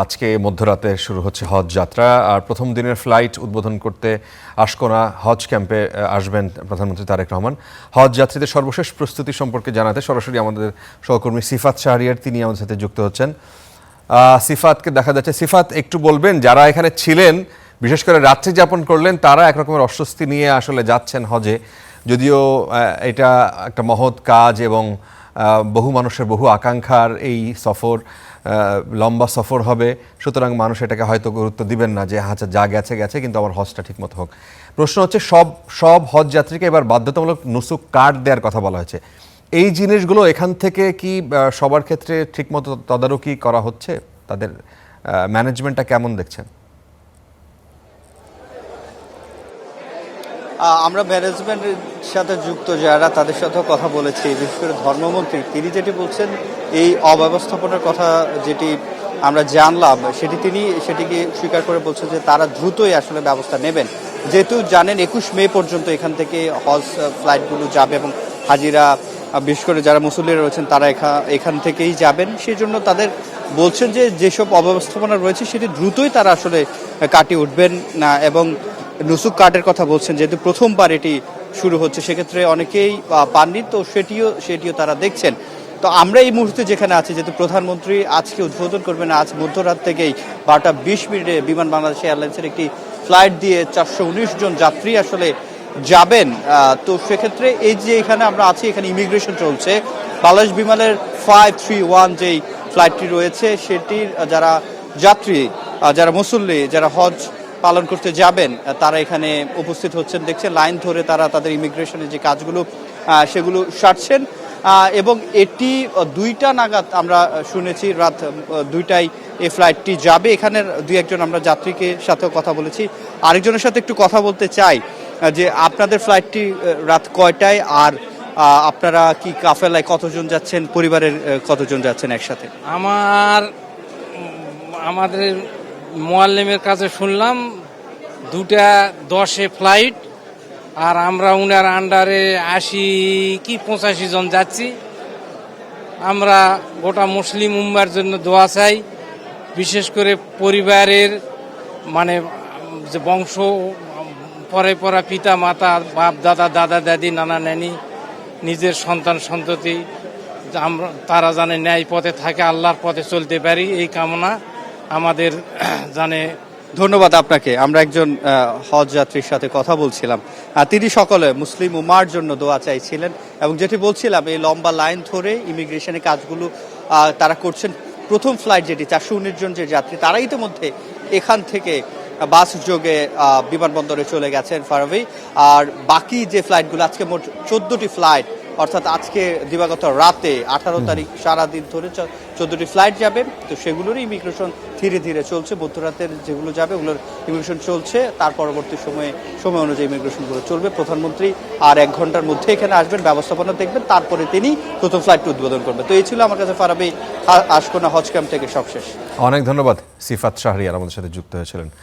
আজকে মধ্যরাতে শুরু হচ্ছে হজ যাত্রা আর প্রথম দিনের ফ্লাইট উদ্বোধন করতে আশকোনা হজ ক্যাম্পে আসবেন প্রধানমন্ত্রী তারেক রহমান। হজ যাত্রীদের সর্বশেষ প্রস্তুতি সম্পর্কে জানাতে সরাসরি আমাদের সহকর্মী সিফাত শাহরিয়ার তিনি আমাদের সাথে যুক্ত হচ্ছেন। সিফাতকে দেখা যাচ্ছে। সিফাত, একটু বলবেন যারা এখানে ছিলেন, বিশেষ করে রাত্রি যাপন করলেন, তারা একরকমের অস্বস্তি নিয়ে আসলে যাচ্ছেন হজে, যদিও এটা একটা মহৎ কাজ এবং বহু মানুষের বহু আকাঙ্ক্ষার এই সফর, লম্বা সফর হবে, সুতরাং মানুষ এটাকে হয়তো গুরুত্ব দিবেন না যে আচ্ছা যা গেছে গেছে, কিন্তু আমার হজটা ঠিকমতো হোক। প্রশ্ন হচ্ছে সব হজ যাত্রীকে এবার বাধ্যতামূলক নুসুক কার্ড দেওয়ার কথা বলা হয়েছে। এই জিনিসগুলো এখান থেকে কি সবার ক্ষেত্রে ঠিকমতো তদারকি করা হচ্ছে? তাদের ম্যানেজমেন্টটা কেমন দেখছেন? আমরা ম্যানেজমেন্টের সাথে যুক্ত যারা, তাদের সাথেও কথা বলেছি। বিশেষ করে ধর্মমন্ত্রী তিনি যেটি বলছেন, এই অব্যবস্থাপনার কথা যেটি আমরা জানলাম, তিনি সেটিকে স্বীকার করে বলছেন যে তারা দ্রুতই আসলে ব্যবস্থা নেবেন। যেহেতু জানেন 21 মে পর্যন্ত এখান থেকে হজ ফ্লাইটগুলো যাবে এবং হাজিরা, বিশেষ করে যারা মুসল্লিরা রয়েছেন তারা এখান থেকেই যাবেন। সেই জন্য তাদের বলছেন যে যেসব অব্যবস্থাপনা রয়েছে সেটি দ্রুতই তারা আসলে কাটিয়ে উঠবেন না। এবং নুসুক কার্ডের কথা বলছেন, যেহেতু প্রথমবার এটি শুরু হচ্ছে, সেক্ষেত্রে অনেকেই পাননি, তো সেটিও তারা দেখছেন। তো আমরা এই মুহূর্তে যেখানে আছি, যেহেতু প্রধানমন্ত্রী আজকে উদ্বোধন করবেন, আজ মধ্যরাত থেকেই 12:20 বিমান বাংলাদেশ এয়ারলাইন্সের একটি ফ্লাইট দিয়ে 419 জন যাত্রী আসলে যাবেন। তো সেক্ষেত্রে এই যে এখানে আমরা আছি, এখানে ইমিগ্রেশন চলছে। বাংলাদেশ বিমানের 531 যেই ফ্লাইটটি রয়েছে, সেটির যারা যাত্রী, যারা মুসল্লি, যারা হজ পালন করতে যাবেন, তারা এখানে উপস্থিত হচ্ছেন। দেখছেন লাইন ধরে তারা তাদের ইমিগ্রেশনের যে কাজগুলো সেগুলো সারছেন। এবং এটি 2টা নাগাদ আমরা শুনেছি, রাত 2টায় এই ফ্লাইটটি যাবে। এখানের 2-1 আমরা যাত্রীকে সাথেও কথা বলেছি। আরেকজনের সাথে একটু কথা বলতে চাই যে আপনাদের ফ্লাইটটি রাত কয়টায়, আর আপনারা কি কাফেলায় কতজন যাচ্ছেন, পরিবারের কতজন যাচ্ছেন একসাথে? আমাদের মোয়াল্লেমের কাছে শুনলাম 2:10 ফ্লাইট, আর আমরা উনার আন্ডারে 80 কি 85 জন যাচ্ছি। আমরা গোটা মুসলিম উম্মার জন্য দোয়া চাই, বিশেষ করে পরিবারের মানে যে বংশ পরে পরা পিতা মাতা, বাপ দাদা, দাদা দাদি, নানা নানি, নিজের সন্তান সন্ততি, আমরা তারা জানে ন্যায় পথে থাকে, আল্লাহর পথে চলতে পারি, এই কামনা আমাদের জানে। ধন্যবাদ আপনাকে। আমরা একজন হজ যাত্রীর সাথে কথা বলছিলাম, তিনি সকলে মুসলিম উম্মার জন্য দোয়া চাইছিলেন। এবং যেটি বলছিলাম, এই লম্বা লাইন ধরে ইমিগ্রেশনের কাজগুলো তারা করছেন। প্রথম ফ্লাইট যেটি 419 জন যে যাত্রী, তারা ইতিমধ্যে এখান থেকে বাস যোগে বিমানবন্দরে চলে গেছেন ফারাবি। আর বাকি যে ফ্লাইটগুলো, আজকে মোট 14টি ফ্লাইট, অর্থাৎ আজকে দিবাগত রাতে 18 তারিখ সারাদিন ধরে 14টি ফ্লাইট যাবে। তো সেগুলোরই ইমিগ্রেশন ধীরে ধীরে চলছে। মধ্যরাতের যেগুলো যাবে ওগুলোর ইমিগ্রেশন চলছে, তার পরবর্তী সময় অনুযায়ী ইমিগ্রেশনগুলো চলবে। প্রধানমন্ত্রী আর 1 ঘন্টার মধ্যে এখানে আসবেন, ব্যবস্থাপনা দেখবেন, তারপরে তিনি প্রথম ফ্লাইটটি উদ্বোধন করবেন। তো এই ছিল আমার কাছে ফারাবি আশকোনা হজ ক্যাম্প থেকে সবশেষ। অনেক ধন্যবাদ। সিফাত শাহরিয়ার আমাদের সাথে যুক্ত হয়েছিলেন।